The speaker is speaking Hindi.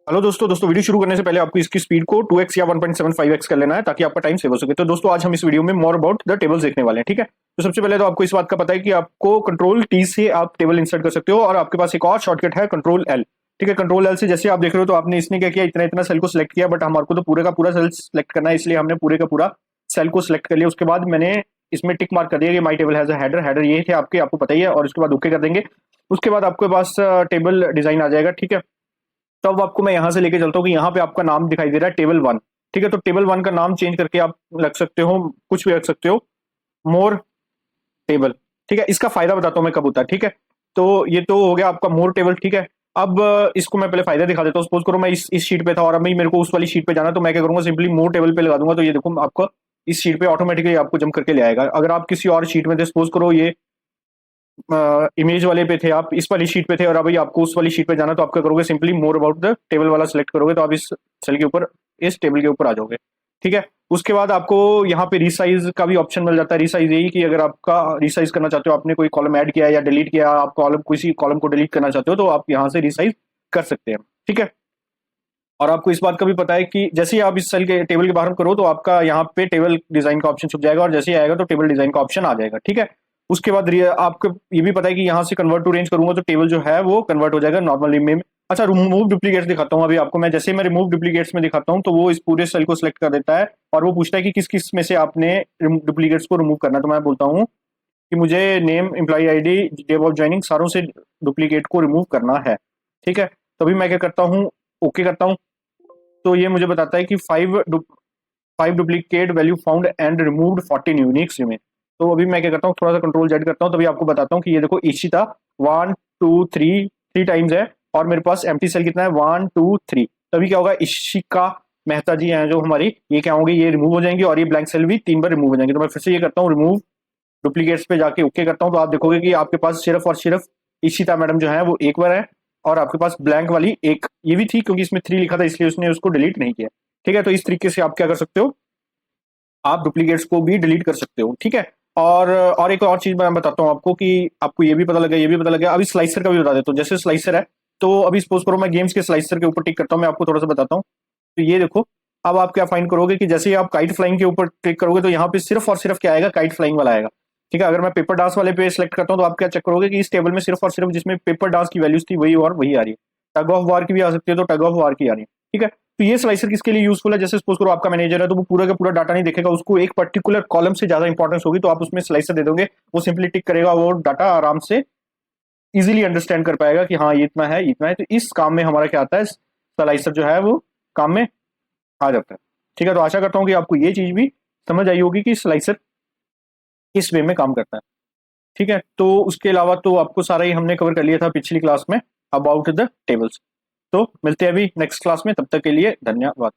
हेलो दोस्तों वीडियो शुरू करने से पहले आपको इसकी स्पीड को 2x या 1.75x कर लेना है ताकि आपका टाइम सेव हो सके। तो दोस्तों आज हम इस वीडियो में मोर अबाउट द टेबल्स देखने वाले हैं, ठीक है। तो सबसे पहले तो आपको इस बात का पता है कि आपको कंट्रोल टी से आप टेबल इंसर्ट कर सकते हो और आपके पास एक और शॉर्टकट है कंट्रोल एल, ठीक है। कंट्रोल एल से जैसे आप देख रहे हो तो आपने इसने क्या किया, इतना इतना सेल को सिलेक्ट किया, बट हमारे को तो पूरे का पूरा सेल सिलेक्ट करना है, इसलिए हमने पूरे का पूरा सेल को सिलेक्ट कर लिया। उसके बाद मैंने इसमें टिक मार्क कर दिया कि माई table has a header, header ये थे आपको पता ही है, और उसके बाद ओके कर देंगे। उसके बाद आपके पास टेबल डिजाइन आ जाएगा, ठीक है। तो अब आपको मैं यहां से लेके चलता हूँ कि यहाँ पे आपका नाम दिखाई दे रहा है टेबल वन, ठीक है। तो टेबल वन का नाम चेंज करके आप रख सकते हो, कुछ भी रख सकते हो, मोर टेबल, ठीक है। इसका फायदा बताता हूँ मैं कब होता है, ठीक है। तो ये तो हो गया आपका मोर टेबल, ठीक है। अब इसको मैं पहले फायदा दिखा देता हूँ। सपोज करो मैं इस शीट पे था और अभी मेरे को उस वाली शीट पे जाना है, तो मैं क्या करूंगा, सिंपली मोर टेबल पे लगा दूंगा। तो ये देखो आपको इस शीट पे ऑटोमेटिकली आपको जंप करके ले आएगा। अगर आप किसी और शीट में थे, सपोज करो ये इमेज वाले पे थे, आप इस वाली शीट पे थे और अभी आपको उस वाली शीट पे जाना, तो आप क्या करोगे, simply more about the table वाला सिलेक्ट करोगे, तो आप इस सेल के ऊपर, इस टेबल के ऊपर आ जाओगे, ठीक है। उसके बाद आपको यहाँ पे रिसाइज का भी ऑप्शन मिल जाता है। रिसाइज यही कि अगर आपका रिसाइज करना चाहते हो, आपने कोई कॉलम ऐड किया या डिलीट किया, आप कॉलम किसी कॉलम को डिलीट करना चाहते हो, तो आप यहाँ से रिसाइज कर सकते हैं, ठीक है। और आपको इस बात का भी पता है कि जैसे ही आप इस सेल के टेबल के बाहर करो तो आपका यहाँ पे टेबल डिजाइन का ऑप्शन छुप जाएगा, और जैसे ही आएगा तो टेबल डिजाइन का ऑप्शन आ जाएगा, ठीक है। उसके बाद आपको ये भी पता है कि यहाँ से कन्वर्ट टू रेंज करूंगा तो टेबल जो है वो कन्वर्ट हो जाएगा नॉर्मल में। अच्छा, रिमूव डुप्लीकेट्स दिखाता हूँ अभी आपको मैं। जैसे मैं रिमूव डुप्लीकेट्स में दिखाता हूँ तो वो इस पूरे सेल को सिलेक्ट कर देता है और वो पूछता है कि किस किस में से आपने डुप्लीकेट्स को रिमूव करना है। तो मैं बोलता हूँ कि मुझे name, employee ID, date of joining, सारों से डुप्लीकेट को रिमूव करना है, ठीक है। तो अभी मैं क्या करता हूँ, ओके करता हूँ। तो ये मुझे बताता है कि five duplicate value found and removed 14 Unix remain. तो अभी मैं क्या करता हूँ, थोड़ा सा कंट्रोल जेड करता हूँ, तभी आपको बताता हूँ कि ये देखो इशिता 1 2 3 थ्री टाइम्स है और मेरे पास एम्प्टी सेल कितना है 1 2 3। तभी क्या होगा, इशिका मेहता जी हैं जो हमारी, ये क्या होंगे, ये रिमूव हो जाएंगे और ये ब्लैंक सेल भी 3 बार रिमूव हो जाएंगे। तो मैं फिर से ये करता हूँ, रिमूव डुप्लीकेट्स पे जाके ओके करता हूँ, तो आप देखोगे कि आपके पास सिर्फ और सिर्फ इशिता मैडम जो है वो एक बार है, और आपके पास ब्लैंक वाली एक ये भी थी, क्योंकि इसमें 3 लिखा था इसलिए उसने उसको डिलीट नहीं किया, ठीक है। तो इस तरीके से आप क्या कर सकते हो, आप डुप्लीकेट्स को भी डिलीट कर सकते हो, ठीक है। और एक और चीज मैं बताता हूँ आपको कि आपको ये भी पता लगा, ये भी पता लगा। अभी स्लाइसर का भी बता देता हूँ। जैसे स्लाइसर है, तो अभी सपोज करो मैं गेम्स के स्लाइसर के ऊपर टिक करता हूँ, मैं आपको थोड़ा सा बताता हूँ। तो ये देखो, अब आप क्या फाइंड करोगे कि जैसे ही आप काइट फ्लाइंग के ऊपर क्लिक करोगे तो यहाँ पे सिर्फ और सिर्फ क्या आएगा, काइट फ्लाइंग वाला आएगा, ठीक है। अगर मैं पेपर डांस वाले पे सिलेक्ट करता हूँ तो आप क्या चेक करोगे कि इस टेबल में सिर्फ और सिर्फ जिसमें पेपर डांस की वैल्यूज थी वही और वही आ रही है। टग ऑफ वार की भी आ सकती है, तो टग ऑफ वार की आ रही है, ठीक है। तो ये स्लाइसर किसके लिए यूजफुल है, जैसे सपोज करो आपका मैनेजर है तो वो पूरा का पूरा डाटा नहीं देखेगा, उसको एक पर्टिकुलर कॉलम से ज्यादा इंपॉर्टेंस होगी, तो आप उसमें स्लाइसर दे दोगे, वो सिंपली टिक करेगा, वो डाटा आराम से इजीली अंडरस्टैंड कर पाएगा कि हाँ ये इतना है, इतना है। तो इस काम में हमारा क्या आता है, स्लाइसर जो है वो काम में आ जाता है, ठीक है। तो आशा करता हूँ कि आपको ये चीज भी समझ आई होगी कि स्लाइसर किस वे में काम करता है, ठीक है। तो उसके अलावा तो आपको सारा ही हमने कवर कर लिया था पिछली क्लास में अबाउट द टेबल्स। तो मिलते हैं अभी नेक्स्ट क्लास में, तब तक के लिए धन्यवाद।